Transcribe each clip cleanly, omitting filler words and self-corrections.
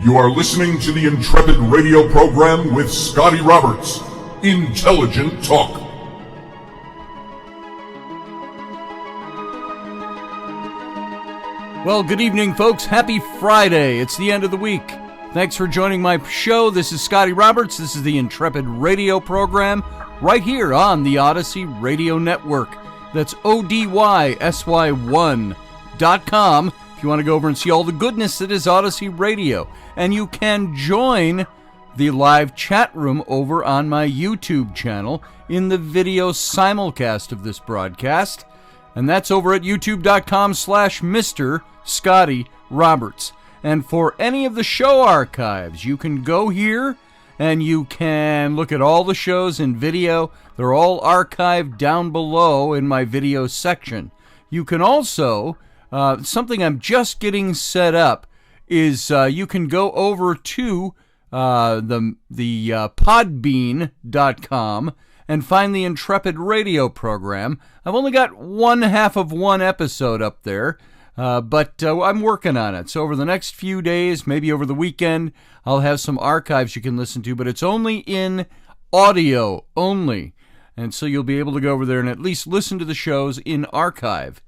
You are listening to the Intrepid radio program with Scotty Roberts. Intelligent Talk. Well, good evening, folks. Happy Friday. It's the end of the week. Thanks for joining my show. This is Scotty Roberts. This is the Intrepid radio program right here on the Odyssey Radio Network. That's ODYSY1.com if you want to go over and see all the goodness that is Odyssey Radio. And you can join the live chat room over on my YouTube channel in the video simulcast of this broadcast. And that's over at youtube.com/Mr. Scotty Roberts. And for any of the show archives, you can go here and you can look at all the shows in video. They're all archived down below in my video section. You can also, something I'm just getting set up, is you can go over to the podbean.com and find the Intrepid radio program. I've only got one half of one episode up there, but I'm working on it. So over the next few days, maybe over the weekend, I'll have some archives you can listen to, but it's only in audio only. And so you'll be able to go over there and at least listen to the shows in archive.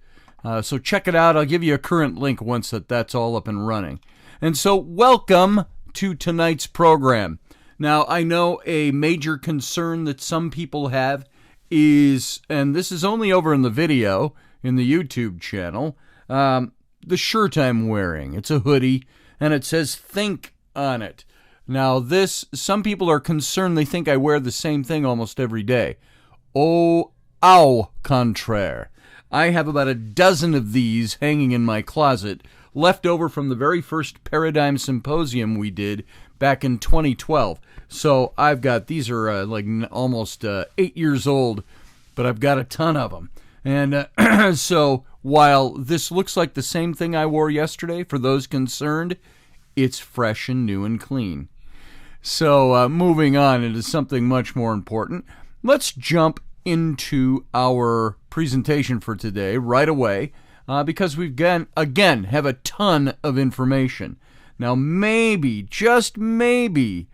So check it out. I'll give you a current link once that's all up and running. And so welcome to tonight's program. Now, I know a major concern that some people have is, and this is only over in the video, in the YouTube channel, the shirt I'm wearing. It's a hoodie, and it says think on it. Now, some people are concerned. They think I wear the same thing almost every day. Au contraire. I have about a dozen of these hanging in my closet, left over from the very first Paradigm Symposium we did back in 2012. So I've got, these are almost 8 years old, but I've got a ton of them. And so while this looks like the same thing I wore yesterday, for those concerned, it's fresh and new and clean. So moving on into something much more important, let's jump into our presentation for today right away, because we again have a ton of information. Now maybe, just maybe,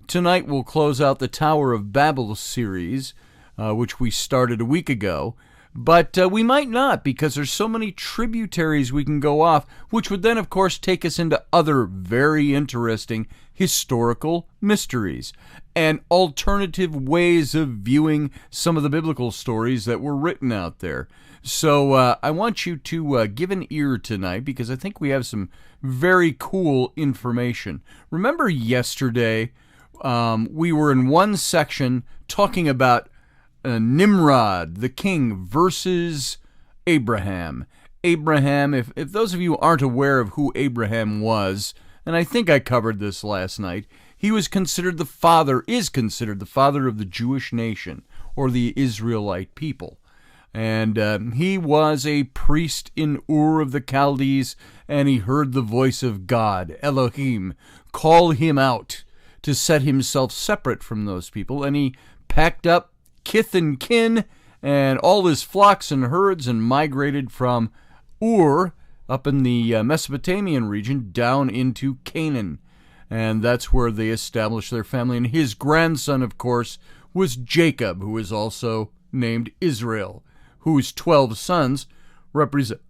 tonight we'll close out the Tower of Babel series, which we started a week ago, but we might not, because there's so many tributaries we can go off, which would then of course take us into other very interesting historical mysteries and alternative ways of viewing some of the biblical stories that were written out there. So I want you to give an ear tonight, because I think we have some very cool information. Remember yesterday, we were in one section talking about Nimrod, the king, versus Abraham. Abraham, if those of you aren't aware of who Abraham was, and I think I covered this last night, he was considered the father, is considered the father of the Jewish nation, or the Israelite people. And he was a priest in Ur of the Chaldees, and he heard the voice of God, Elohim, call him out to set himself separate from those people, and he packed up kith and kin and all his flocks and herds and migrated from Ur up in the Mesopotamian region down into Canaan. And that's where they established their family. And his grandson, of course, was Jacob, who is also named Israel, whose 12 sons represented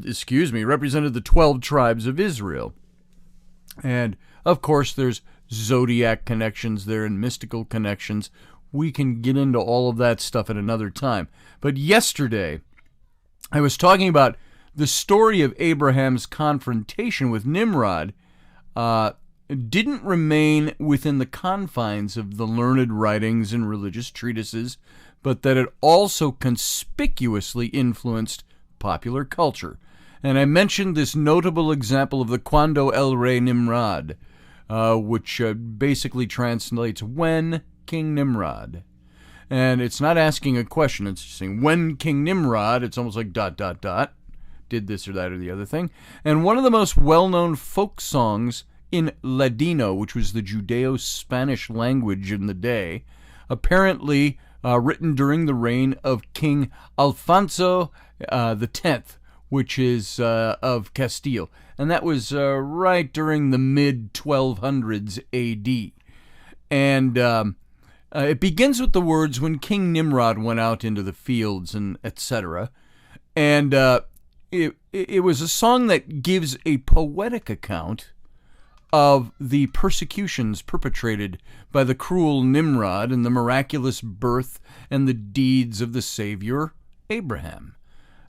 the 12 tribes of Israel. And, of course, there's zodiac connections there and mystical connections. We can get into all of that stuff at another time. But yesterday, I was talking about the story of Abraham's confrontation with Nimrod didn't remain within the confines of the learned writings and religious treatises, but that it also conspicuously influenced popular culture. And I mentioned this notable example of the Cuando el Rey Nimrod, which basically translates when King Nimrod. And it's not asking a question, it's just saying when King Nimrod, it's almost like ... did this or that or the other thing. And one of the most well-known folk songs in Ladino, which was the Judeo-Spanish language in the day, apparently written during the reign of King Alfonso X, which is of Castile. And that was right during the mid-1200s A.D. And it begins with the words, when King Nimrod went out into the fields, and etc. And it was a song that gives a poetic account of the persecutions perpetrated by the cruel Nimrod and the miraculous birth and the deeds of the Savior, Abraham.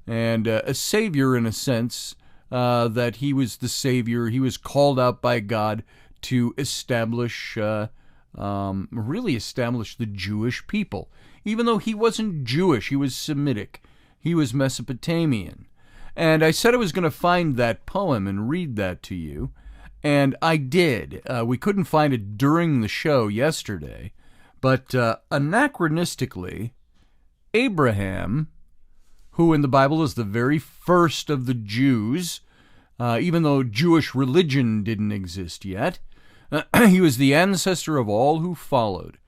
And a savior in a sense, that he was the savior. He was called out by God to establish, really establish the Jewish people. Even though he wasn't Jewish, he was Semitic. He was Mesopotamian. And I said I was going to find that poem and read that to you. And I did. We couldn't find it during the show yesterday. But anachronistically, Abraham, who in the Bible is the very first of the Jews, even though Jewish religion didn't exist yet, he was the ancestor of all who followed.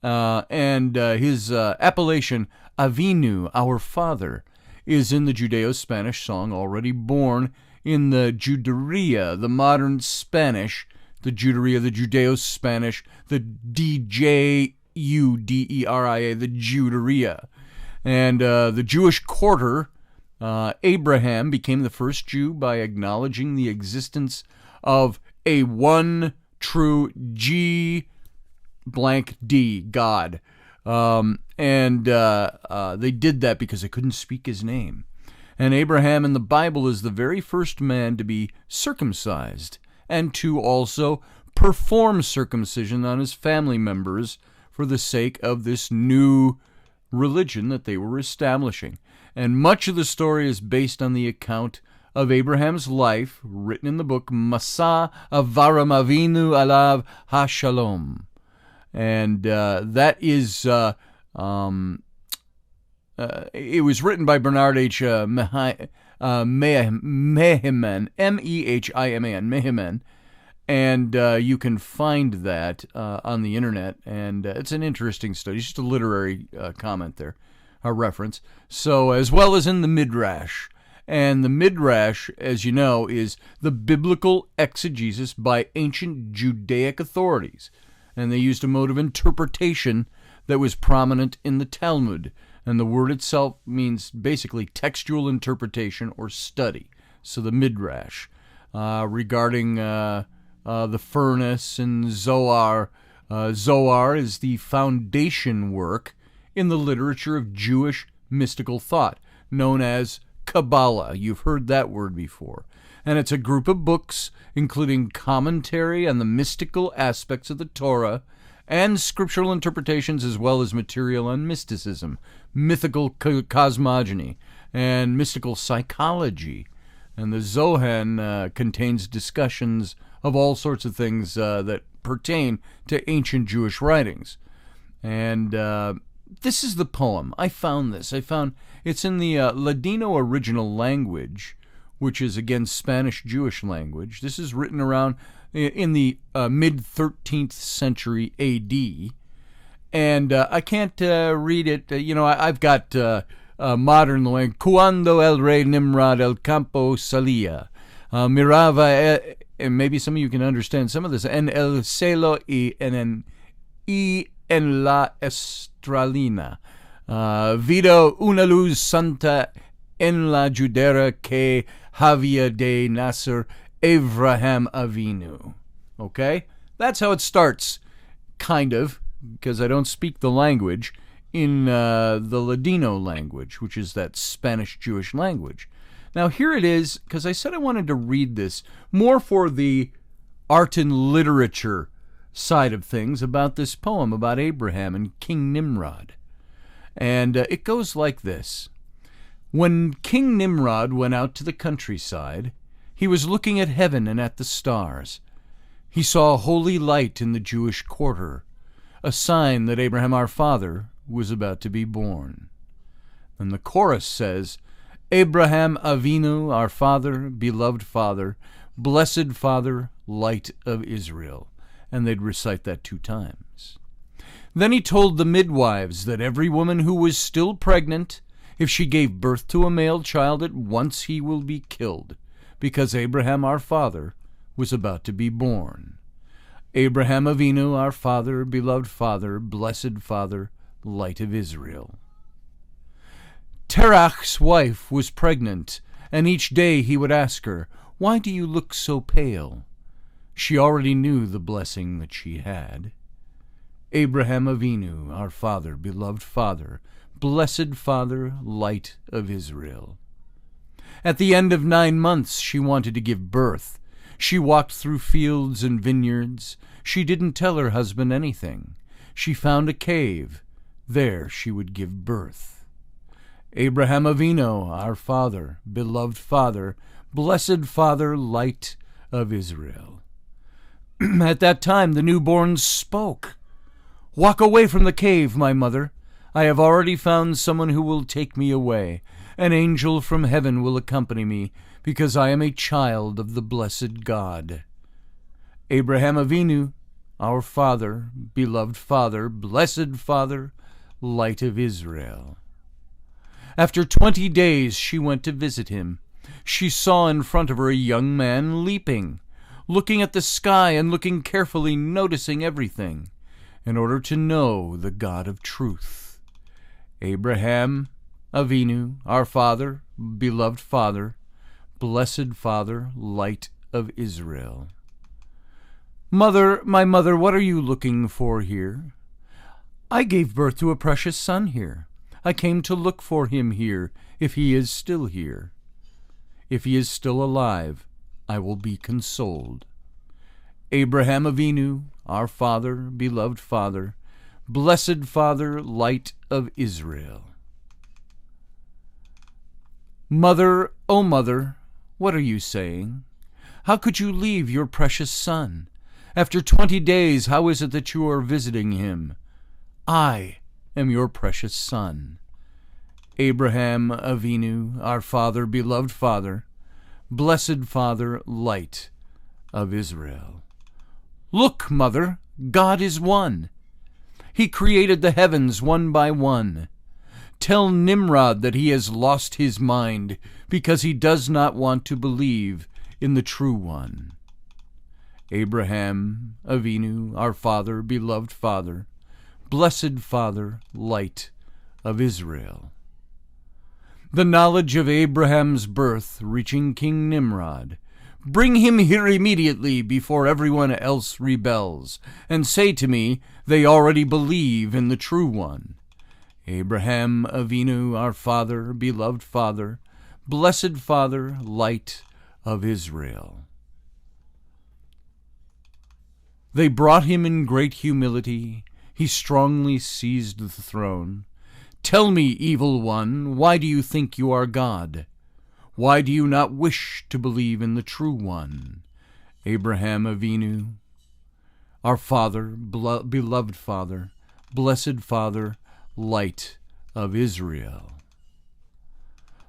And his appellation, Avinu, our father, is in the Judeo-Spanish song Already Born, in the Juderia, the modern Spanish, the Juderia, the Judeo-Spanish, the Djuderia, the Juderia. And the Jewish quarter, Abraham became the first Jew by acknowledging the existence of a one true G blank D, God. And they did that because they couldn't speak his name. And Abraham in the Bible is the very first man to be circumcised and to also perform circumcision on his family members for the sake of this new religion that they were establishing. And much of the story is based on the account of Abraham's life written in the book Masa Avaram Avinu Alav HaShalom. And that is, it was written by Bernard H. Mehiman, M-E-H-I-M-A-N, Mehiman. And you can find that on the internet, and it's an interesting study. It's just a literary comment there, a reference. So, as well as in the Midrash. And the Midrash, as you know, is the biblical exegesis by ancient Judaic authorities. And they used a mode of interpretation that was prominent in the Talmud. And the word itself means basically textual interpretation or study. So the Midrash, regarding the furnace and Zohar. Zohar is the foundation work in the literature of Jewish mystical thought, known as Kabbalah. You've heard that word before. And it's a group of books, including commentary on the mystical aspects of the Torah, and scriptural interpretations, as well as material on mysticism, mythical cosmogony, and mystical psychology. And the Zohan contains discussions of all sorts of things that pertain to ancient Jewish writings. And this is the poem. I found this. It's in the Ladino original language, which is, again, Spanish Jewish language. This is written around in the mid-13th century A.D., and I can't read it. I've got modern language. Cuando el rey Nimrod el campo salía, miraba, and maybe some of you can understand some of this, en el cielo y en la estrelina. Vido una luz santa en la Judera que había de nacer Abraham Avinu. Okay? That's how it starts, kind of, because I don't speak the language, in the Ladino language, which is that Spanish Jewish language. Now, here it is, because I said I wanted to read this more for the art and literature side of things about this poem about Abraham and King Nimrod. And it goes like this. When King Nimrod went out to the countryside, he was looking at heaven and at the stars. He saw a holy light in the Jewish quarter, a sign that Abraham our father was about to be born. And the chorus says, Abraham Avinu, our father, beloved father, blessed father, light of Israel. And they'd recite that 2 times. Then he told the midwives that every woman who was still pregnant, If she gave birth to a male child, at once he will be killed, because Abraham our father was about to be born. Abraham Avinu, our father, beloved father, blessed father, light of Israel. Terach's wife was pregnant, and each day he would ask her, "Why do you look so pale?" She already knew the blessing that she had. Abraham Avinu, our father, beloved father, blessed father, light of Israel. At the end of 9 months, she wanted to give birth. She walked through fields and vineyards. She didn't tell her husband anything. She found a cave. There she would give birth. Abraham Avinu, our father, beloved father, blessed father, light of Israel. At that time the newborn spoke. "Walk away from the cave, my mother. I have already found someone who will take me away. An angel from heaven will accompany me, because I am a child of the blessed God." Abraham Avinu, our father, beloved father, blessed father, light of Israel. After 20 days she went to visit him. She saw in front of her a young man leaping, looking at the sky and looking carefully, noticing everything, in order to know the God of truth. Abraham Avinu, our father, beloved father, blessed father, light of Israel. "Mother, my mother, what are you looking for here?" "I gave birth to a precious son here. I came to look for him here, if he is still here. If he is still alive, I will be consoled." Abraham Avinu, our father, beloved father, blessed father, light of Israel. "Mother, oh mother, what are you saying? How could you leave your precious son? After 20 days, how is it that you are visiting him? I am your precious son." Abraham Avinu, our father, beloved father, blessed father, light of Israel. "Look, mother, God is one. He created the heavens one by one. Tell Nimrod that he has lost his mind because he does not want to believe in the true one." Abraham Avinu, our father, beloved father, blessed father, light of Israel. The knowledge of Abraham's birth reaching King Nimrod. "Bring him here immediately before everyone else rebels, and say to me, they already believe in the true one." Abraham Avinu, our father, beloved father, blessed father, light of Israel. They brought him in great humility. He strongly seized the throne. "Tell me, evil one, why do you think you are God? Why do you not wish to believe in the true one?" Abraham Avinu, our father, beloved father, blessed father, light of Israel.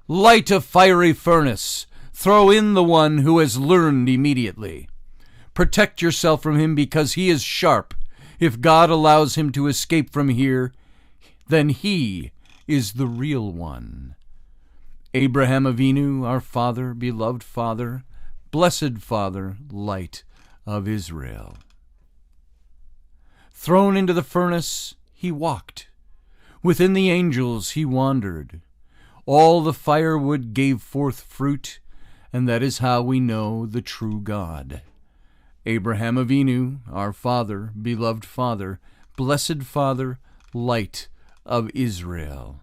"Light a fiery furnace. Throw in the one who has learned immediately. Protect yourself from him because he is sharp. If God allows him to escape from here, then he is the real one." Abraham Avinu, our father, beloved father, blessed father, light of Israel. Thrown into the furnace, he walked. Within the angels he wandered. All the firewood gave forth fruit, and that is how we know the true God. Abraham Avinu, our father, beloved father, blessed father, light of Israel.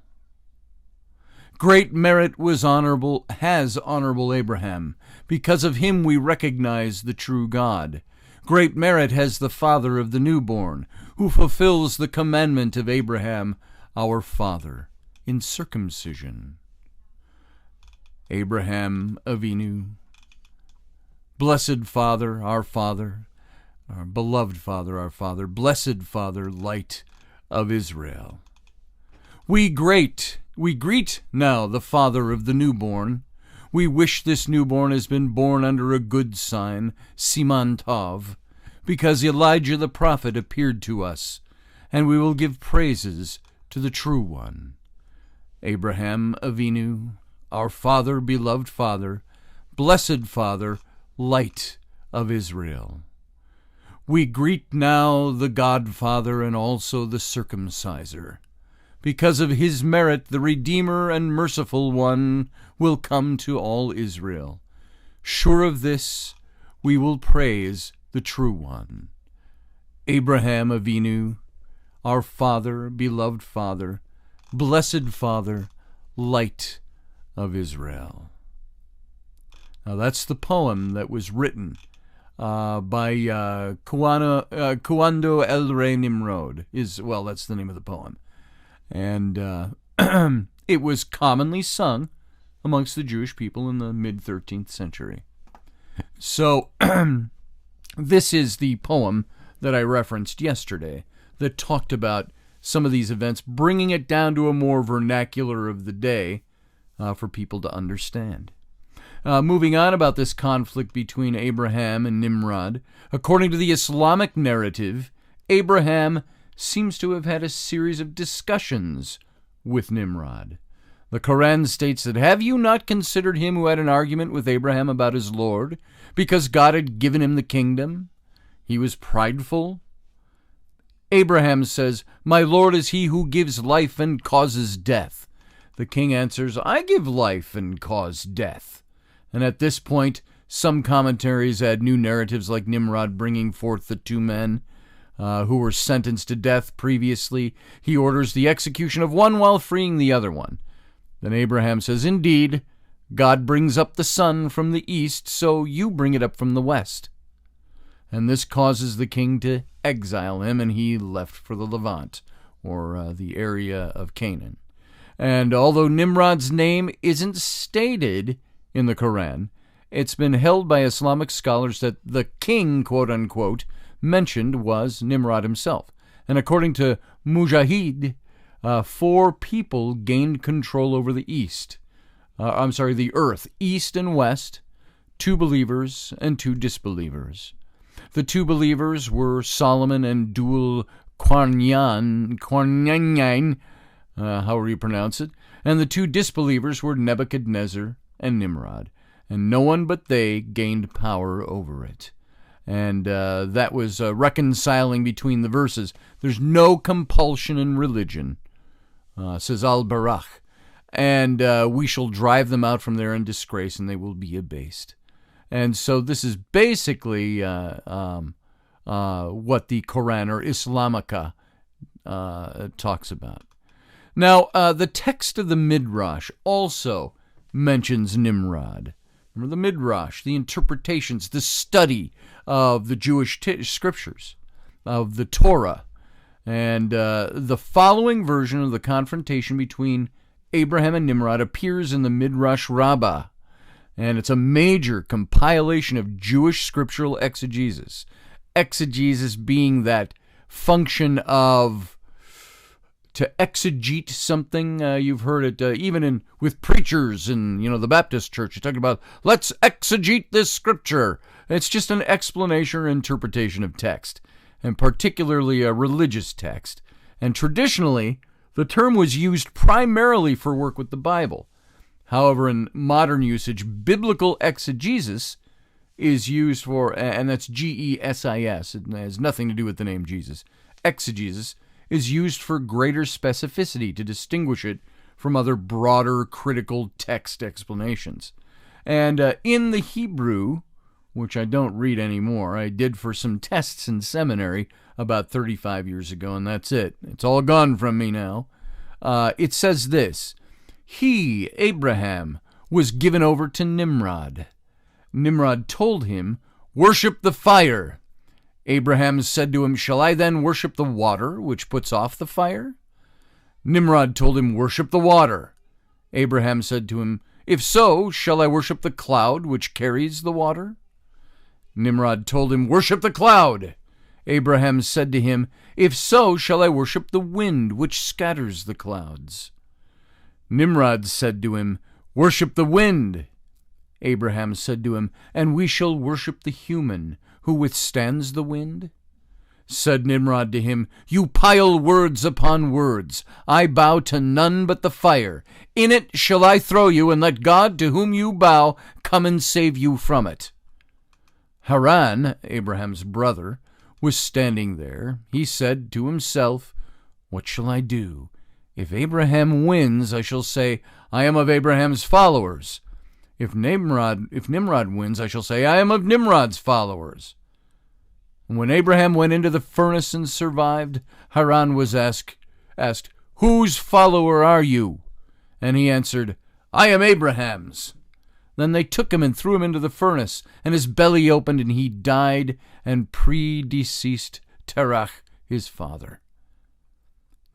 Great merit has honorable Abraham. Because of him we recognize the true God. Great merit has the father of the newborn, who fulfills the commandment of Abraham, our father, in circumcision. Abraham Avinu, blessed father, our beloved father, our father, blessed father, light of Israel. We greet now the father of the newborn. We wish this newborn has been born under a good sign, Siman Tov, because Elijah the prophet appeared to us, and we will give praises to the true one. Abraham Avinu, our Father, beloved Father, blessed Father, Light of Israel. We greet now the Godfather and also the Circumciser. Because of his merit, the Redeemer and Merciful One will come to all Israel. Sure of this, we will praise the True One. Abraham Avinu, our Father, beloved Father, blessed Father, Light of Israel. Now that's the poem that was written by Cuando el Rey Nimrod. That's the name of the poem. And it was commonly sung amongst the Jewish people in the mid-13th century. So this is the poem that I referenced yesterday that talked about some of these events, bringing it down to a more vernacular of the day for people to understand. Moving on about this conflict between Abraham and Nimrod, according to the Islamic narrative, Abraham seems to have had a series of discussions with Nimrod. The Quran states that, "Have you not considered him who had an argument with Abraham about his Lord, because God had given him the kingdom? He was prideful." Abraham says, "My Lord is he who gives life and causes death." The king answers, "I give life and cause death." And at this point, some commentaries add new narratives like Nimrod bringing forth the two men who were sentenced to death previously. He orders the execution of one while freeing the other one. Then Abraham says, "Indeed, God brings up the sun from the east, so you bring it up from the west." And this causes the king to exile him, and he left for the Levant, or the area of Canaan. And although Nimrod's name isn't stated in the Quran, it's been held by Islamic scholars that the king, quote-unquote, mentioned was Nimrod himself. And according to Mujahid, 4 people gained control over the the earth, east and west, 2 believers and 2 disbelievers. The 2 believers were Solomon and Dul Qarnayn, however you pronounce it, and the 2 disbelievers were Nebuchadnezzar and Nimrod, and no one but they gained power over it. And that was reconciling between the verses. There's no compulsion in religion, says Al-Barach, and we shall drive them out from there in disgrace, and they will be abased. And so this is basically what the Quran, or Islamica, talks about. Now, the text of the Midrash also mentions Nimrod. Remember the Midrash, the interpretations, the study of the Jewish scriptures, of the Torah. And the following version of the confrontation between Abraham and Nimrod appears in the Midrash Rabbah. And it's a major compilation of Jewish scriptural exegesis. Exegesis being that function of to exegete something. You've heard it even with preachers in the Baptist church. You're talking about, let's exegete this scripture. It's just an explanation or interpretation of text, and particularly a religious text. And traditionally, the term was used primarily for work with the Bible. However, in modern usage, biblical exegesis is used for, and that's Gesis, it has nothing to do with the name Jesus. Exegesis is used for greater specificity to distinguish it from other broader critical text explanations. And in the Hebrew, which I don't read anymore, I did for some tests in seminary about 35 years ago, and that's it. It's all gone from me now. It says this: He, Abraham, was given over to Nimrod. Nimrod told him, "Worship the fire." Abraham said to him, "Shall I then worship the water, which puts off the fire?" Nimrod told him, "Worship the water." Abraham said to him, "If so, shall I worship the cloud, which carries the water?" Nimrod told him, "Worship the cloud." Abraham said to him, "If so, shall I worship the wind, which scatters the clouds?" Nimrod said to him, "Worship the wind." Abraham said to him, "And we shall worship the human, who withstands the wind?" Said Nimrod to him, "You pile words upon words. I bow to none but the fire. In it shall I throw you, and let God to whom you bow come and save you from it." Haran, Abraham's brother, was standing there. He said to himself, "What shall I do? If Abraham wins, I shall say, I am of Abraham's followers. If Nimrod wins, I shall say, I am of Nimrod's followers." And when Abraham went into the furnace and survived, Haran was asked, "Whose follower are you?" And he answered, "I am Abraham's." Then they took him and threw him into the furnace, and his belly opened, and he died, and predeceased Terach, his father.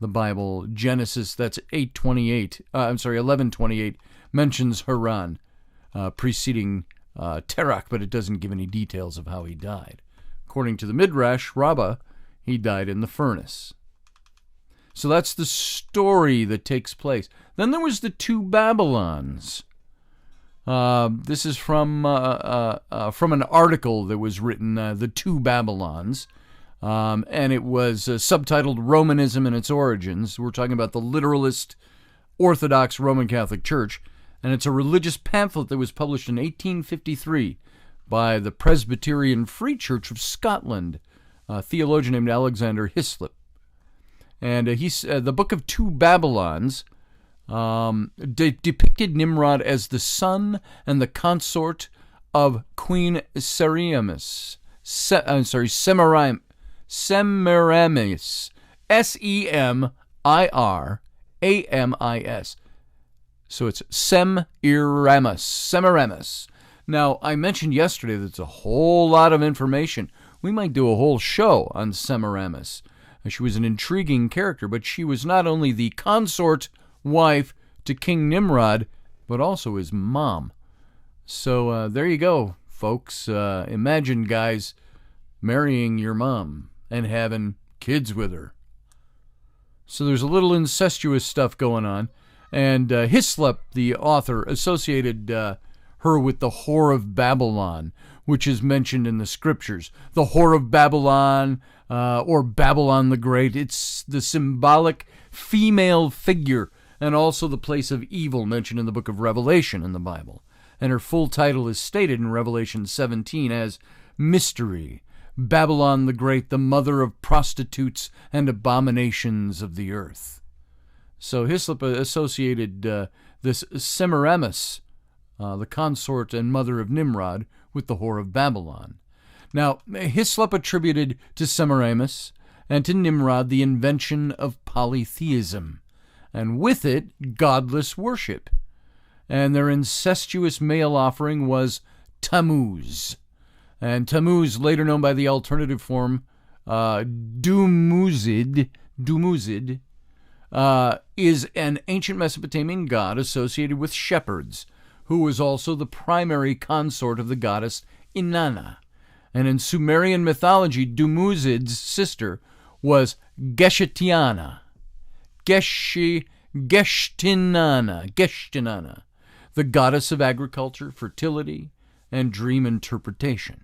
The Bible, Genesis, that's 11:28, mentions Haran preceding Terach, but it doesn't give any details of how he died. According to the Midrash Rabbah, he died in the furnace. So that's the story that takes place. Then there was the two Babylons. This is from an article that was written, The Two Babylons, and it was subtitled Romanism and Its Origins. We're talking about the literalist Orthodox Roman Catholic Church, and it's a religious pamphlet that was published in 1853 by the Presbyterian Free Church of Scotland, a theologian named Alexander Hislop. And the Book of Two Babylons depicted Nimrod as the son and the consort of Queen Semiramis. Semiramis. Semiramis. So it's Semiramis. Now, I mentioned yesterday that it's a whole lot of information. We might do a whole show on Semiramis. She was an intriguing character, but she was not only the consort wife to King Nimrod, but also his mom. So there you go, folks. Imagine, guys, marrying your mom and having kids with her. So there's a little incestuous stuff going on. And Hislop, the author, associated her with the Whore of Babylon, which is mentioned in the scriptures. The Whore of Babylon, or Babylon the Great. It's the symbolic female figure and also the place of evil mentioned in the book of Revelation in the Bible. And her full title is stated in Revelation 17 as Mystery, Babylon the Great, the mother of prostitutes and abominations of the earth. So Hislop associated this Semiramis, the consort and mother of Nimrod, with the Whore of Babylon. Now, Hislop attributed to Semiramis and to Nimrod the invention of polytheism, and with it, godless worship. And their incestuous male offering was Tammuz. And Tammuz, later known by the alternative form Dumuzid, is an ancient Mesopotamian god associated with shepherds, who was also the primary consort of the goddess Inanna. And in Sumerian mythology, Dumuzid's sister was Geshtinana, the goddess of agriculture, fertility, and dream interpretation.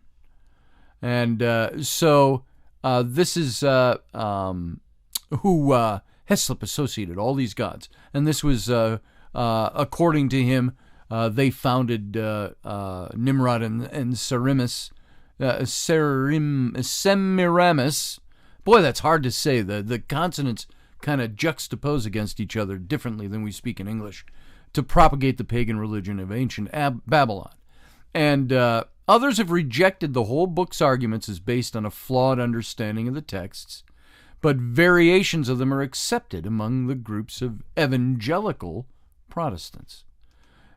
And so this is who Hislop associated, all these gods. And this was, according to him, they founded Nimrod and Semiramis. Boy, that's hard to say. The consonants kind of juxtapose against each other differently than we speak in English, to propagate the pagan religion of ancient Babylon. And others have rejected the whole book's arguments as based on a flawed understanding of the texts, but variations of them are accepted among the groups of evangelical Protestants.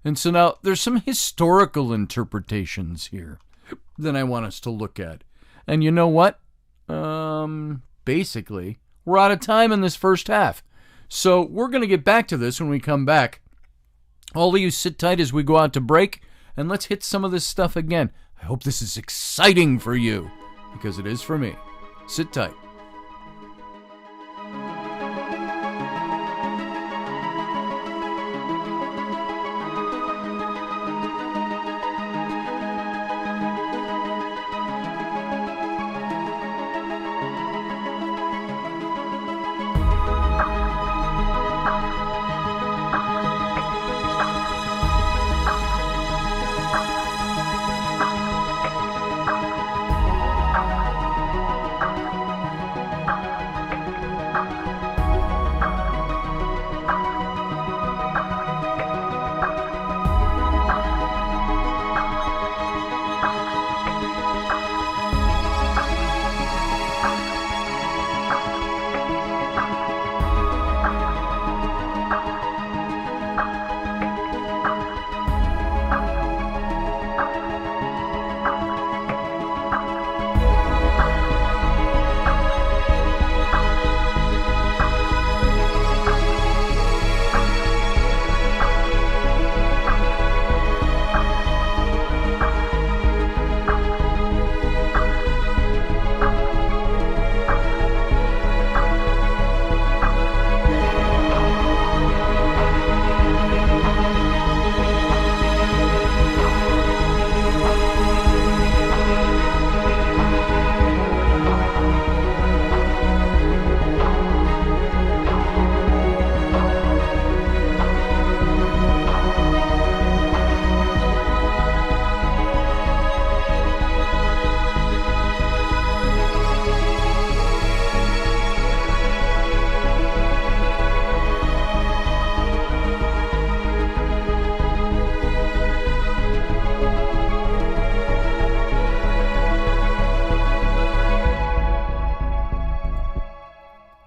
And so now there's some historical interpretations here that I want us to look at. And you know what? Basically, we're out of time in this first half. So we're going to get back to this when we come back. All of you sit tight as we go out to break, and let's hit some of this stuff again. I hope this is exciting for you, because it is for me. Sit tight.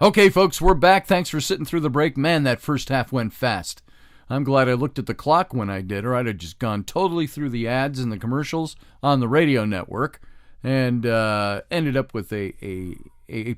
Okay, folks, we're back. Thanks for sitting through the break. Man, that first half went fast. I'm glad I looked at the clock when I did, or I'd have just gone totally through the ads and the commercials on the radio network and ended up with a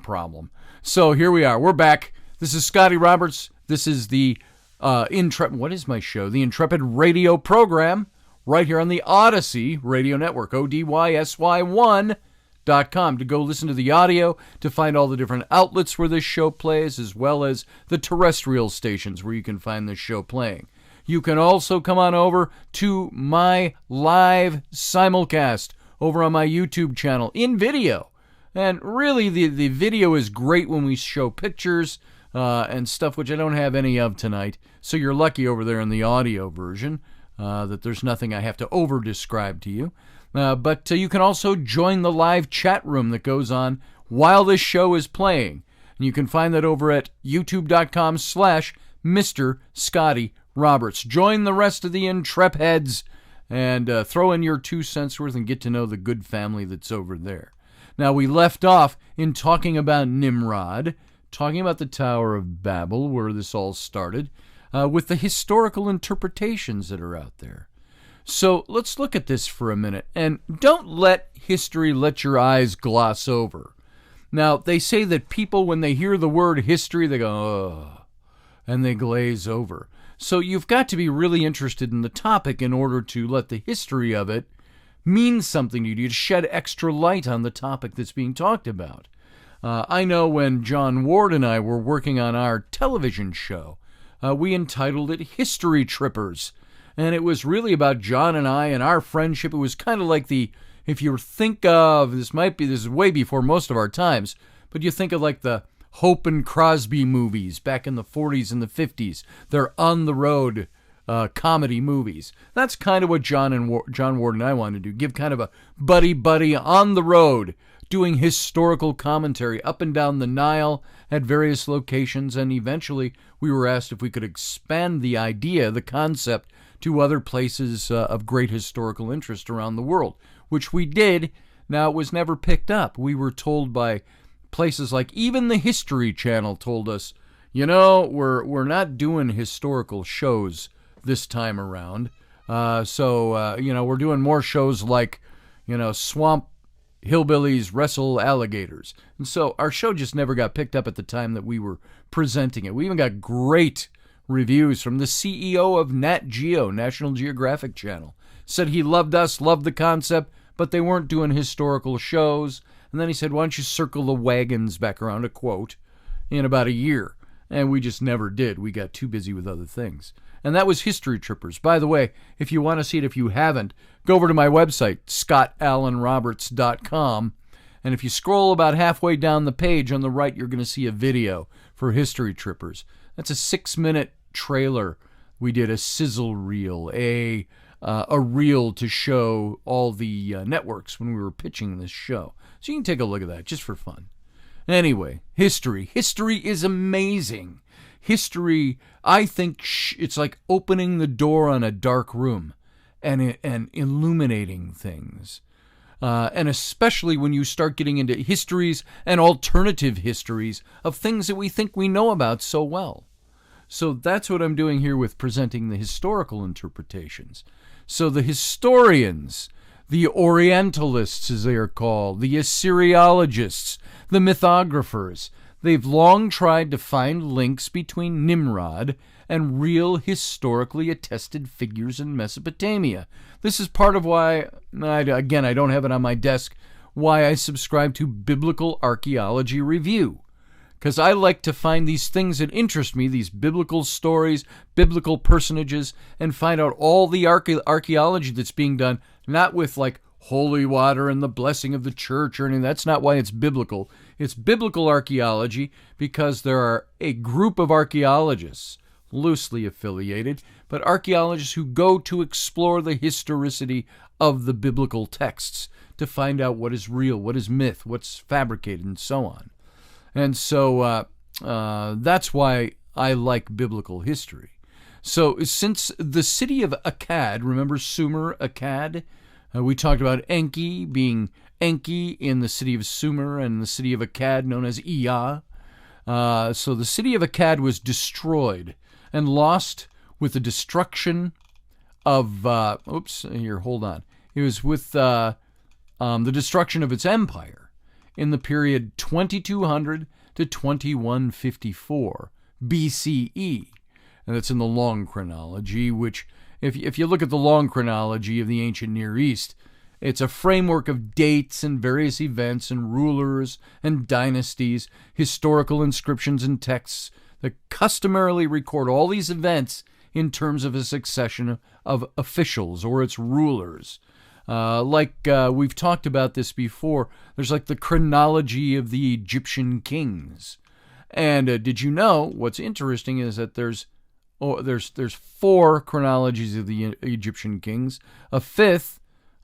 problem. So here we are. We're back. This is Scotty Roberts. This is the what is my show? The Intrepid radio program right here on the Odyssey radio network, ODYSY1.com, to go listen to the audio, to find all the different outlets where this show plays, as well as the terrestrial stations where you can find this show playing. You can also come on over to my live simulcast over on my YouTube channel in video. And really, the video is great when we show pictures and stuff, which I don't have any of tonight. So you're lucky over there in the audio version that there's nothing I have to over-describe to you. But you can also join the live chat room that goes on while this show is playing. And you can find that over at youtube.com/Mr. Scotty Roberts. Join the rest of the Intrepids and throw in your 2 cents worth and get to know the good family that's over there. Now, we left off in talking about Nimrod, talking about the Tower of Babel, where this all started, with the historical interpretations that are out there. So let's look at this for a minute, and don't let history let your eyes gloss over. Now, they say that people, when they hear the word history, they go, oh, and they glaze over. So you've got to be really interested in the topic in order to let the history of it mean something to you, to shed extra light on the topic that's being talked about. I know when John Ward and I were working on our television show, we entitled it History Trippers. And it was really about John and I and our friendship. It was kind of like if you think of, this is way before most of our times, but you think of like the Hope and Crosby movies back in the 40s and the 50s. They're on-the-road comedy movies. That's kind of what John Ward and I wanted to do, give kind of a buddy on the road, doing historical commentary up and down the Nile at various locations, and eventually we were asked if we could expand the idea, the concept, to other places of great historical interest around the world, which we did. Now, it was never picked up. We were told by places like, even the History Channel told us, we're not doing historical shows this time around. So we're doing more shows like, Swamp Hillbillies Wrestle Alligators. And so our show just never got picked up at the time that we were presenting it. We even got great reviews from the CEO of Nat Geo, National Geographic Channel. Said he loved us, loved the concept, but they weren't doing historical shows. And then he said, why don't you circle the wagons back around, a quote, in about a year. And we just never did. We got too busy with other things. And that was History Trippers. By the way, if you want to see it, if you haven't, go over to my website, scottallenroberts.com. And if you scroll about halfway down the page on the right, you're going to see a video for History Trippers. That's a 6-minute trailer. We did a sizzle reel, a reel to show all the networks when we were pitching this show. So you can take a look at that just for fun. Anyway, history. History is amazing. History, I think it's like opening the door on a dark room and illuminating things. And especially when you start getting into histories and alternative histories of things that we think we know about so well. So that's what I'm doing here with presenting the historical interpretations. So the historians, the Orientalists as they are called, the Assyriologists, the mythographers, they've long tried to find links between Nimrod and real historically attested figures in Mesopotamia. This is part of why, again, I don't have it on my desk, why I subscribe to Biblical Archaeology Review. Because I like to find these things that interest me, these biblical stories, biblical personages, and find out all the archaeology that's being done, not with like holy water and the blessing of the church or anything. That's not why it's biblical. It's biblical archaeology because there are a group of archaeologists, loosely affiliated, but archaeologists who go to explore the historicity of the biblical texts to find out what is real, what is myth, what's fabricated, and so on. And so that's why I like biblical history. So since the city of Akkad, remember Sumer, Akkad? We talked about Enki being Enki in the city of Sumer and the city of Akkad known as Iyah. So the city of Akkad was destroyed and lost with the destruction of, It was with the destruction of its empire in the period 2200 to 2154 BCE. And that's in the long chronology, which, if you look at the long chronology of the ancient Near East, it's a framework of dates and various events and rulers and dynasties, historical inscriptions and texts that customarily record all these events in terms of a succession of officials or its rulers. We've talked about this before, there's like the chronology of the Egyptian kings. And did you know, what's interesting is that there's 4 chronologies of the Egyptian kings, a 5th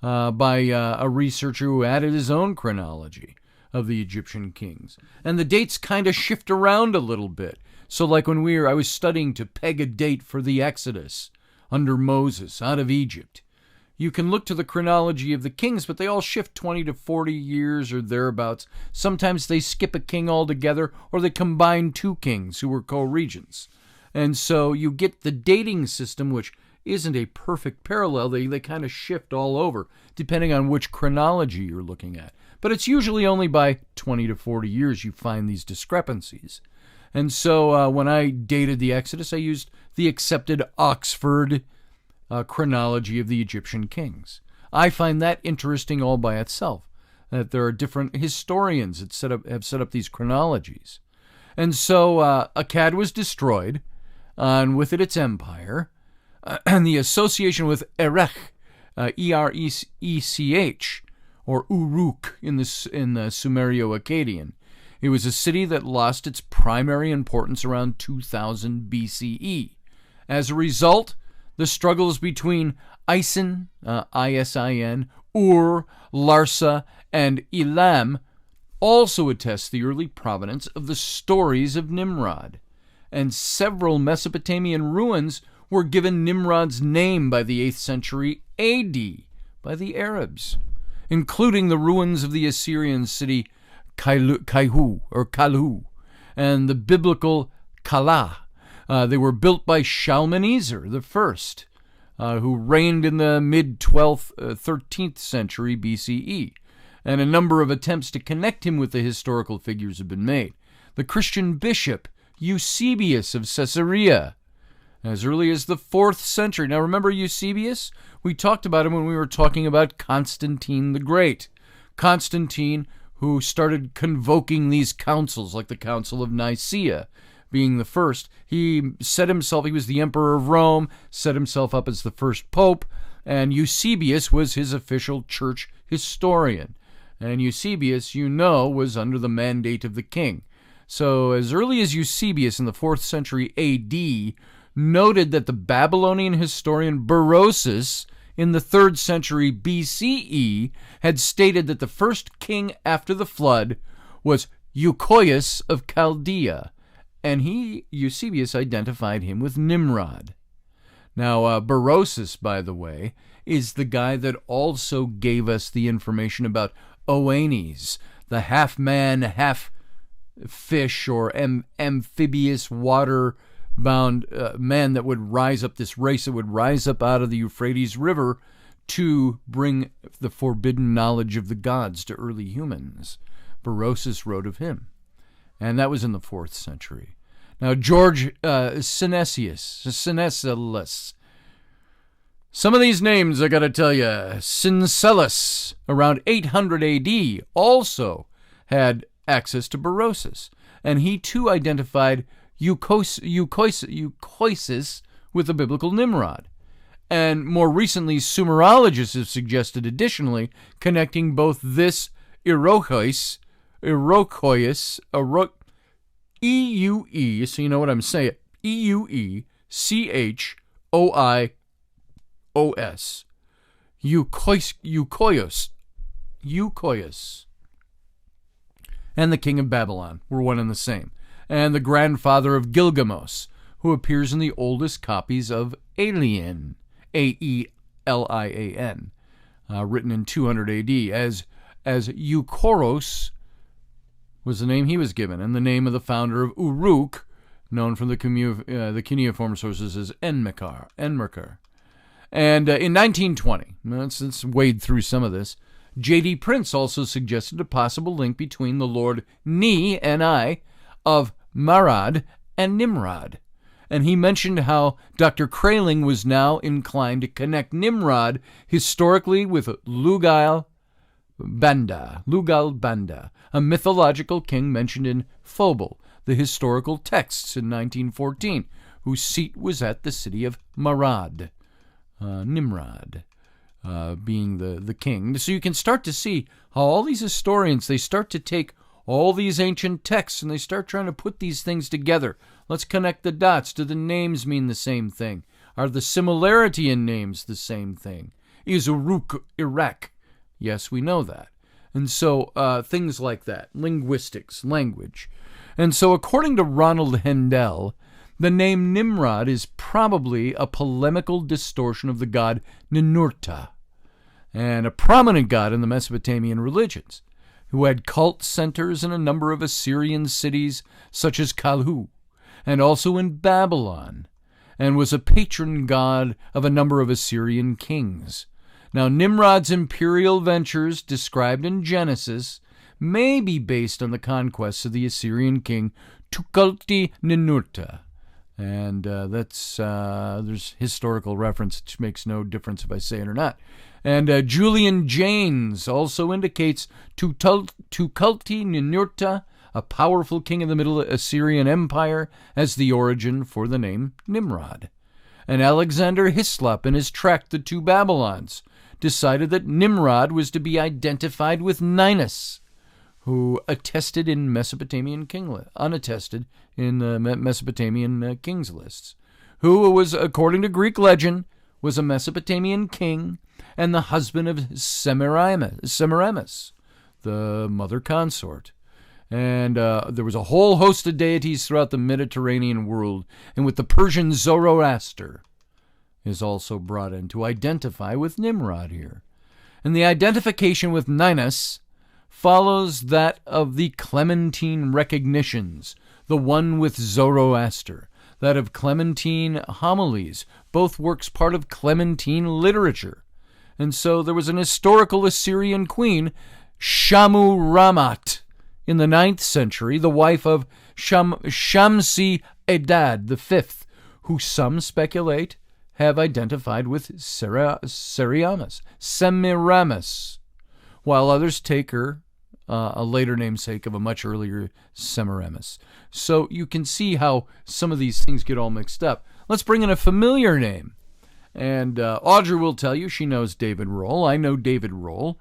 by a researcher who added his own chronology of the Egyptian kings. And the dates kind of shift around a little bit. So like when I was studying to peg a date for the Exodus under Moses out of Egypt, you can look to the chronology of the kings, but they all shift 20 to 40 years or thereabouts. Sometimes they skip a king altogether, or they combine 2 kings who were co-regents. And so you get the dating system, which isn't a perfect parallel. They kind of shift all over, depending on which chronology you're looking at. But it's usually only by 20 to 40 years you find these discrepancies. And so when I dated the Exodus, I used the accepted Oxford chronology of the Egyptian kings. I find that interesting all by itself, that there are different historians that have set up these chronologies. And so Akkad was destroyed, and with it its empire, and the association with Erech, Erech, or Uruk in the Sumerio-Akkadian. It was a city that lost its primary importance around 2000 BCE. As a result, the struggles between Isin, Isin, Ur, Larsa, and Elam also attest the early provenance of the stories of Nimrod. And several Mesopotamian ruins were given Nimrod's name by the 8th century AD by the Arabs, including the ruins of the Assyrian city Kalhu and the biblical Calah. They were built by Shalmaneser I, who reigned in the mid-12th, 13th century BCE, and a number of attempts to connect him with the historical figures have been made. The Christian bishop Eusebius of Caesarea, as early as the 4th century. Now remember Eusebius? We talked about him when we were talking about Constantine the Great. Constantine, who started convoking these councils, like the Council of Nicaea, being the first. He was the emperor of Rome, set himself up as the first pope, and Eusebius was his official church historian. And Eusebius, was under the mandate of the king. So as early as Eusebius in the 4th century AD noted that the Babylonian historian Berosus in the 3rd century BCE had stated that the first king after the flood was Eukoius of Chaldea, and Eusebius identified him with Nimrod. Now, Berosus, by the way, is the guy that also gave us the information about Oannes, the half-man, half-fish or amphibious water-bound man that would rise up, this race that would rise up out of the Euphrates River to bring the forbidden knowledge of the gods to early humans. Berosus wrote of him, and that was in the 4th century. Now, George Syncellus. Some of these names, I gotta tell you, Syncellus, around 800 AD, also had access to Berosus, and he too identified Eukoisis with the biblical Nimrod. And more recently, Sumerologists have suggested additionally connecting both this Eukoius, E-U-E, so you know what I'm saying, E-U-E-C-H-O-I-O-S, Eukoius, and the king of Babylon were one and the same, and the grandfather of Gilgamesh, who appears in the oldest copies of Aelian, was the name he was given, and the name of the founder of Uruk, known from the cuneiform sources as Enmerkar. And in 1920, let's wade through some of this, J.D. Prince also suggested a possible link between the Lord Ni, of Marad and Nimrod. And he mentioned how Dr. Kraling was now inclined to connect Nimrod historically with Lugal Banda, a mythological king mentioned in Phobal, the historical texts in 1914, whose seat was at the city of Marad, Nimrod being the king. So you can start to see how all these historians, they start to take all these ancient texts and they start trying to put these things together. Let's connect the dots. Do the names mean the same thing? Are the similarity in names the same thing? Is Uruk Iraq? Yes, we know that. And so things like that, linguistics, language. And so according to Ronald Hendel, the name Nimrod is probably a polemical distortion of the god Ninurta, and a prominent god in the Mesopotamian religions, who had cult centers in a number of Assyrian cities such as Kalhu, and also in Babylon, and was a patron god of a number of Assyrian kings. Now, Nimrod's imperial ventures described in Genesis may be based on the conquests of the Assyrian king Tukulti-Ninurta. And there's historical reference, which makes no difference if I say it or not. And Julian Jaynes also indicates Tukulti-Ninurta, a powerful king of the Middle Assyrian Empire, as the origin for the name Nimrod. And Alexander Hislop, in his tract The Two Babylons, decided that Nimrod was to be identified with Ninus, who attested in Mesopotamian unattested in the Mesopotamian kings lists, who was, according to Greek legend, was a Mesopotamian king and the husband of Semiramis, the mother consort. And there was a whole host of deities throughout the Mediterranean world, and with the Persian Zoroaster is also brought in to identify with Nimrod here. And the identification with Ninus follows that of the Clementine recognitions, the one with Zoroaster, that of Clementine homilies, both works part of Clementine literature. And so there was an historical Assyrian queen, Shamu Ramat, in the 9th century, the wife of Shamsi Adad V, who some speculate have identified with Semiramis, while others take her a later namesake of a much earlier Semiramis. So you can see how some of these things get all mixed up. Let's bring in a familiar name. And Audrey will tell you she knows David Rohl. I know David Rohl.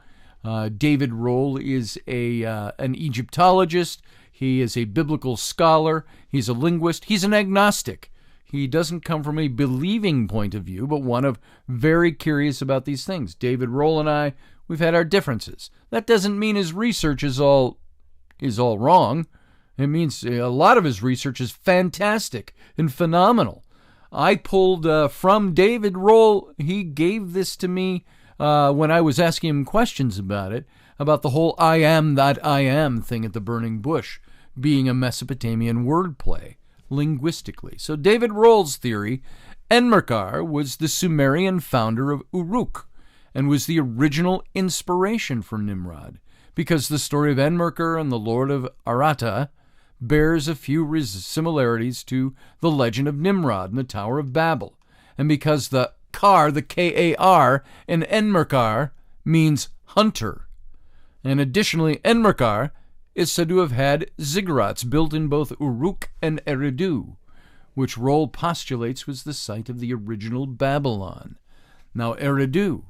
David Rohl is an Egyptologist. He is a biblical scholar. He's a linguist. He's an agnostic. He doesn't come from a believing point of view, but one of very curious about these things. David Rohl and I, we've had our differences. That doesn't mean his research is all wrong. It means a lot of his research is fantastic and phenomenal. I pulled from David Rohl. He gave this to me when I was asking him questions about it, about the whole I am that I am thing at the burning bush being a Mesopotamian wordplay, linguistically. So David Rohl's theory, Enmerkar was the Sumerian founder of Uruk and was the original inspiration for Nimrod, because the story of Enmerkar and the Lord of Aratta bears a few similarities to the legend of Nimrod and the Tower of Babel, and because the Kar, the K-A-R, in Enmerkar means hunter. And additionally, Enmerkar is said to have had ziggurats built in both Uruk and Eridu, which Rohl postulates was the site of the original Babylon. Now, Eridu,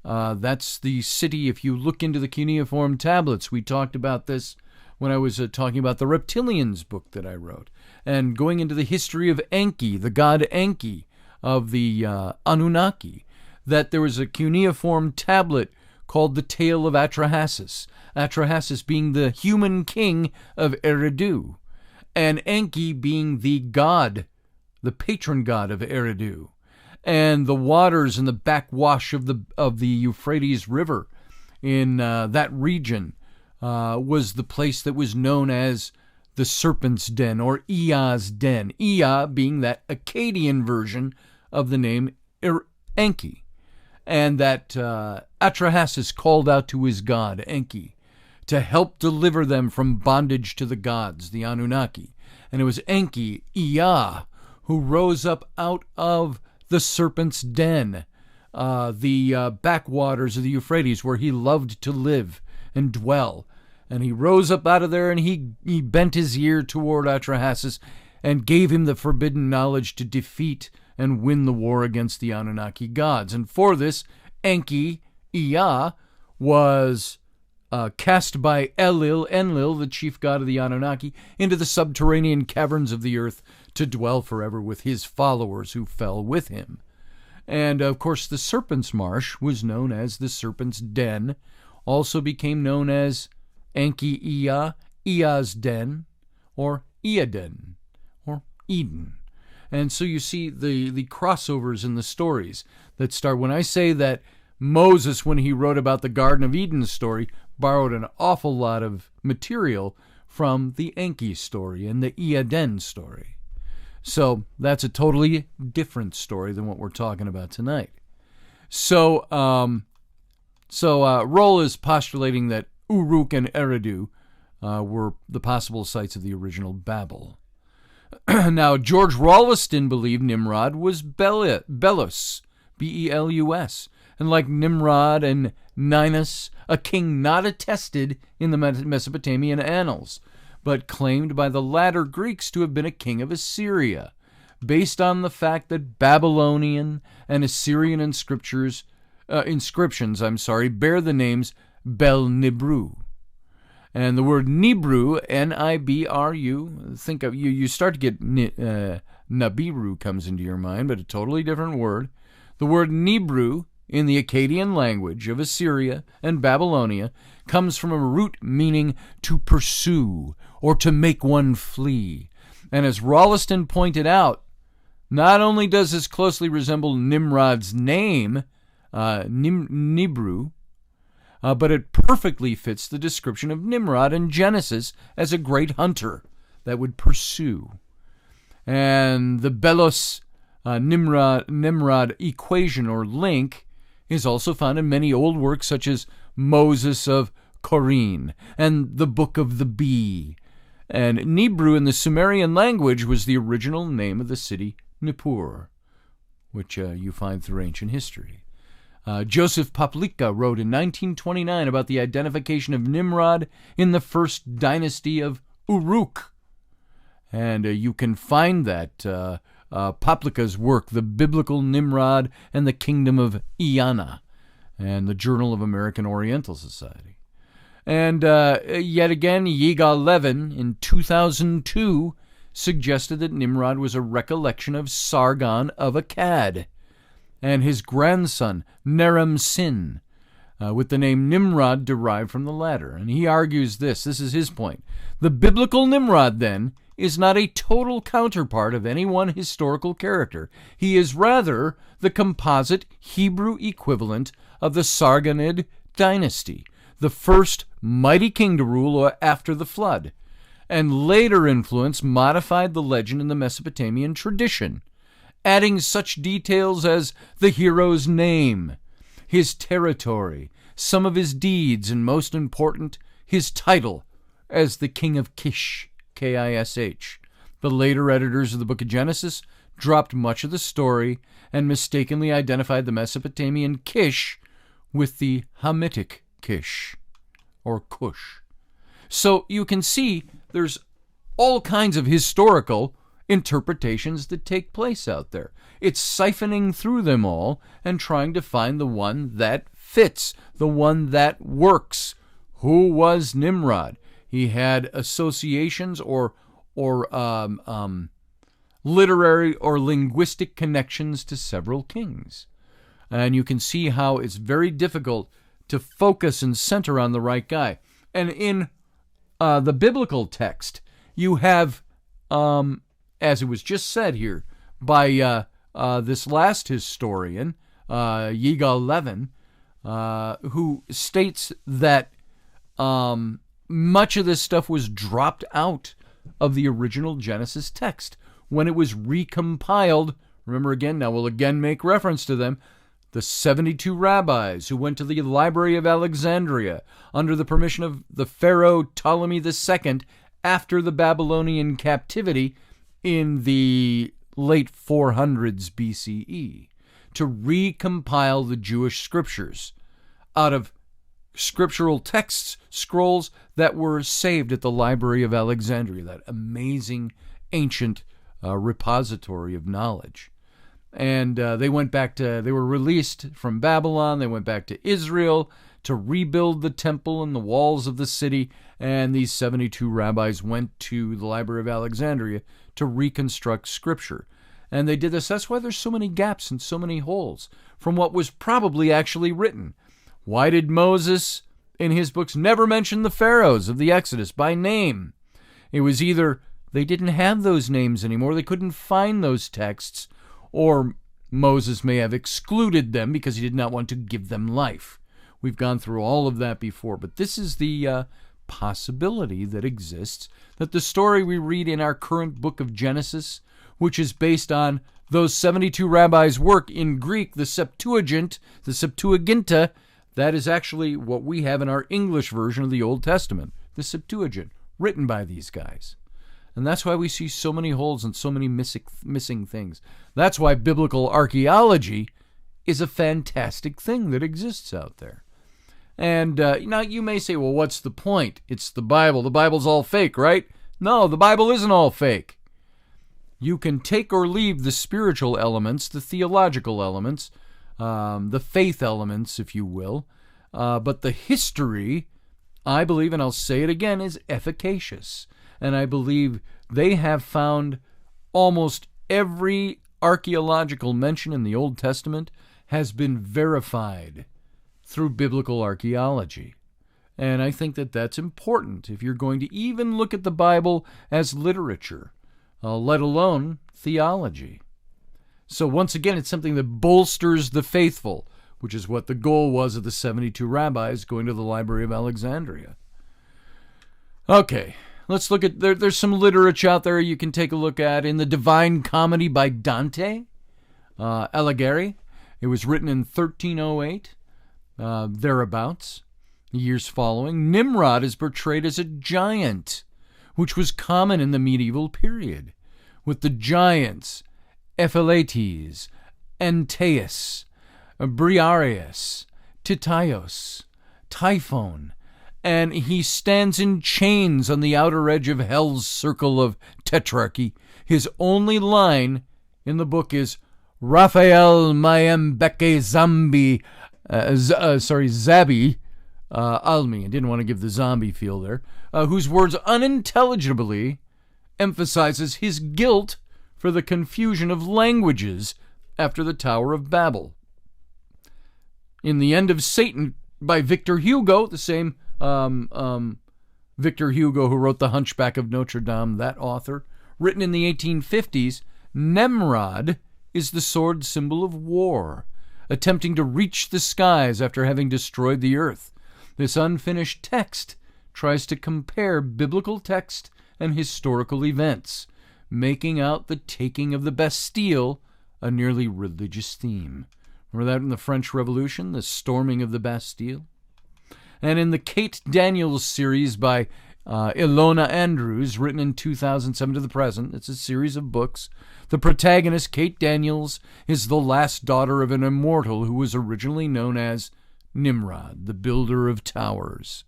that's the city, if you look into the cuneiform tablets, we talked about this when I was talking about the Reptilians book that I wrote, and going into the history of Enki, the god Enki of the Anunnaki, that there was a cuneiform tablet called the Tale of Atrahasis, Atrahasis being the human king of Eridu, and Enki being the god, the patron god of Eridu, and the waters in the backwash of the Euphrates River in that region was the place that was known as the Serpent's Den, or Ea's Den. Ea being that Akkadian version of the name Enki. And that Atrahasis called out to his god, Enki, to help deliver them from bondage to the gods, the Anunnaki. And it was Enki, Ea, who rose up out of the Serpent's Den, the backwaters of the Euphrates, where he loved to live and dwell. And he rose up out of there, and he bent his ear toward Atrahasis and gave him the forbidden knowledge to defeat and win the war against the Anunnaki gods. And for this, Enki, Ea, was cast by Enlil, the chief god of the Anunnaki, into the subterranean caverns of the earth to dwell forever with his followers who fell with him. And, of course, the Serpent's Marsh was known as the Serpent's Den, also became known as Enki Ea, Ea's Den, or Eaden, or Eden. And so you see the crossovers in the stories that start. When I say that Moses, when he wrote about the Garden of Eden story, borrowed an awful lot of material from the Enki story and the Eaden story. So that's a totally different story than what we're talking about tonight. So Roll is postulating that Uruk and Eridu were the possible sites of the original Babel. Now, George Rawliston believed Nimrod was Belus, B-E-L-U-S, and like Nimrod and Ninus, a king not attested in the Mesopotamian annals, but claimed by the latter Greeks to have been a king of Assyria, based on the fact that Babylonian and Assyrian inscriptions bear the names Bel-Nibru. And the word Nibru, N-I-B-R-U, think of you start to get Nabiru comes into your mind, but a totally different word. The word Nibru in the Akkadian language of Assyria and Babylonia comes from a root meaning to pursue or to make one flee. And as Rawliston pointed out, not only does this closely resemble Nimrod's name, Nibru, but it perfectly fits the description of Nimrod in Genesis as a great hunter that would pursue. And the Belos Nimrod equation or link is also found in many old works such as Moses of Corinne and the Book of the Bee. And Nibru in the Sumerian language was the original name of the city Nippur, which you find through ancient history. Joseph Paplika wrote in 1929 about the identification of Nimrod in the first dynasty of Uruk. And you can find that Paplika's work, The Biblical Nimrod and the Kingdom of Eanna, and the Journal of American Oriental Society. And yet again, Yigal Levin in 2002 suggested that Nimrod was a recollection of Sargon of Akkad and his grandson, Naram-Sin, with the name Nimrod derived from the latter. And he argues this is his point. The biblical Nimrod, then, is not a total counterpart of any one historical character. He is rather the composite Hebrew equivalent of the Sargonid dynasty, the first mighty king to rule after the flood, and later influence modified the legend in the Mesopotamian tradition, adding such details as the hero's name, his territory, some of his deeds, and most important, his title as the King of Kish, K-I-S-H. The later editors of the Book of Genesis dropped much of the story and mistakenly identified the Mesopotamian Kish with the Hamitic Kish, or Cush. So you can see there's all kinds of historical interpretations that take place out there. It's siphoning through them all and trying to find the one that fits, the one that works. Who was Nimrod? He had associations or literary or linguistic connections to several kings. And you can see how it's very difficult to focus and center on the right guy. And in the biblical text, you have, as it was just said here by this last historian, Yigal Levin, who states that much of this stuff was dropped out of the original Genesis text when it was recompiled. Remember again, now we'll again make reference to them, the 72 rabbis who went to the Library of Alexandria under the permission of the Pharaoh Ptolemy II after the Babylonian captivity in the late 400s BCE to recompile the Jewish scriptures out of scriptural texts, scrolls that were saved at the Library of Alexandria, that amazing ancient repository of knowledge. And they were released from Babylon. They went back to Israel to rebuild the temple and the walls of the city. And these 72 rabbis went to the Library of Alexandria to reconstruct Scripture. And they did this. That's why there's so many gaps and so many holes from what was probably actually written. Why did Moses, in his books, never mention the pharaohs of the Exodus by name? It was either they didn't have those names anymore, they couldn't find those texts, or Moses may have excluded them because he did not want to give them life. We've gone through all of that before, but this is the possibility that exists, that the story we read in our current book of Genesis, which is based on those 72 rabbis' work in Greek, the Septuagint, the Septuaginta, that is actually what we have in our English version of the Old Testament, the Septuagint, written by these guys. And that's why we see so many holes and so many missing things. That's why biblical archaeology is a fantastic thing that exists out there. And now you may say, well, what's the point? It's the Bible. The Bible's all fake, right? No, the Bible isn't all fake. You can take or leave the spiritual elements, the theological elements, the faith elements, if you will. But the history, I believe, and I'll say it again, is efficacious. And I believe they have found almost every archaeological mention in the Old Testament has been verified through biblical archaeology. And I think that that's important if you're going to even look at the Bible as literature, let alone theology. So once again, it's something that bolsters the faithful, which is what the goal was of the 72 rabbis going to the Library of Alexandria. Okay, let's look at, there's some literature out there you can take a look at. In the Divine Comedy by Dante Alighieri, it was written in 1308, thereabouts, years following. Nimrod is portrayed as a giant, which was common in the medieval period, with the giants Ephialtes, Antaeus, Briareus, Titios, Typhon, and he stands in chains on the outer edge of hell's circle of tetrarchy. His only line in the book is Raphael Mayembeke Zambi, Zabi Almi. I didn't want to give the zombie feel there, whose words unintelligibly emphasizes his guilt for the confusion of languages after the Tower of Babel. In The End of Satan by Victor Hugo, the same Victor Hugo who wrote The Hunchback of Notre Dame, that author, written in the 1850s, Nimrod is the sword symbol of war, attempting to reach the skies after having destroyed the earth. This unfinished text tries to compare biblical text and historical events, making out the taking of the Bastille a nearly religious theme. Remember that in the French Revolution, the storming of the Bastille? And in the Kate Daniels series by Ilona Andrews, written in 2007 to the present, it's a series of books. The protagonist, Kate Daniels, is the last daughter of an immortal who was originally known as Nimrod, the builder of towers.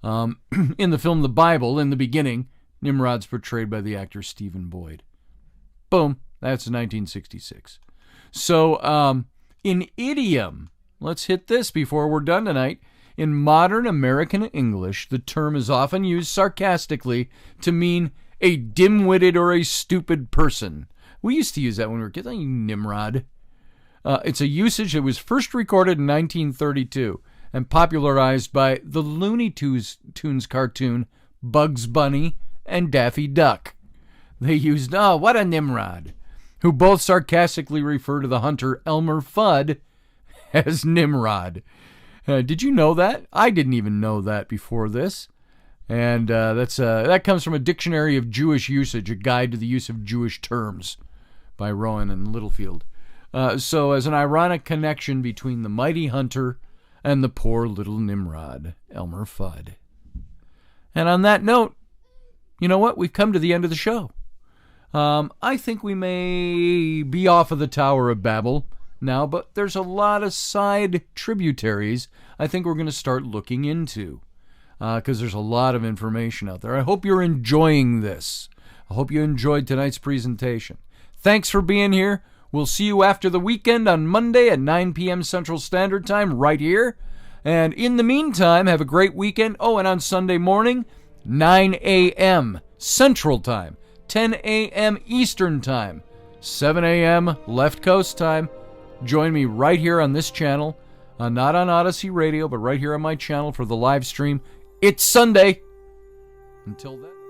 In the film The Bible, in the beginning, Nimrod's portrayed by the actor Stephen Boyd. Boom, that's 1966. So, in idiom, let's hit this before we're done tonight. In modern American English, the term is often used sarcastically to mean a dim-witted or a stupid person. We used to use that when we were kids, like Nimrod. It's a usage that was first recorded in 1932 and popularized by the Looney Tunes cartoon Bugs Bunny and Daffy Duck. They used, oh, what a Nimrod, who both sarcastically refer to the hunter Elmer Fudd as Nimrod. Did you know that? I didn't even know that before this. And that comes from a Dictionary of Jewish Usage, a guide to the use of Jewish terms by Rowan and Littlefield. So as an ironic connection between the mighty hunter and the poor little Nimrod, Elmer Fudd. And on that note, you know what? We've come to the end of the show. I think we may be off of the Tower of Babel now, but there's a lot of side tributaries I think we're going to start looking into. Because there's a lot of information out there. I hope you're enjoying this. I hope you enjoyed tonight's presentation. Thanks for being here. We'll see you after the weekend on Monday at 9 p.m. Central Standard Time right here. And in the meantime, have a great weekend. Oh, and on Sunday morning, 9 a.m. Central Time, 10 a.m. Eastern Time, 7 a.m. Left Coast Time. Join me right here on this channel. Not on Odyssey Radio, but right here on my channel for the live stream. It's Sunday. Until then.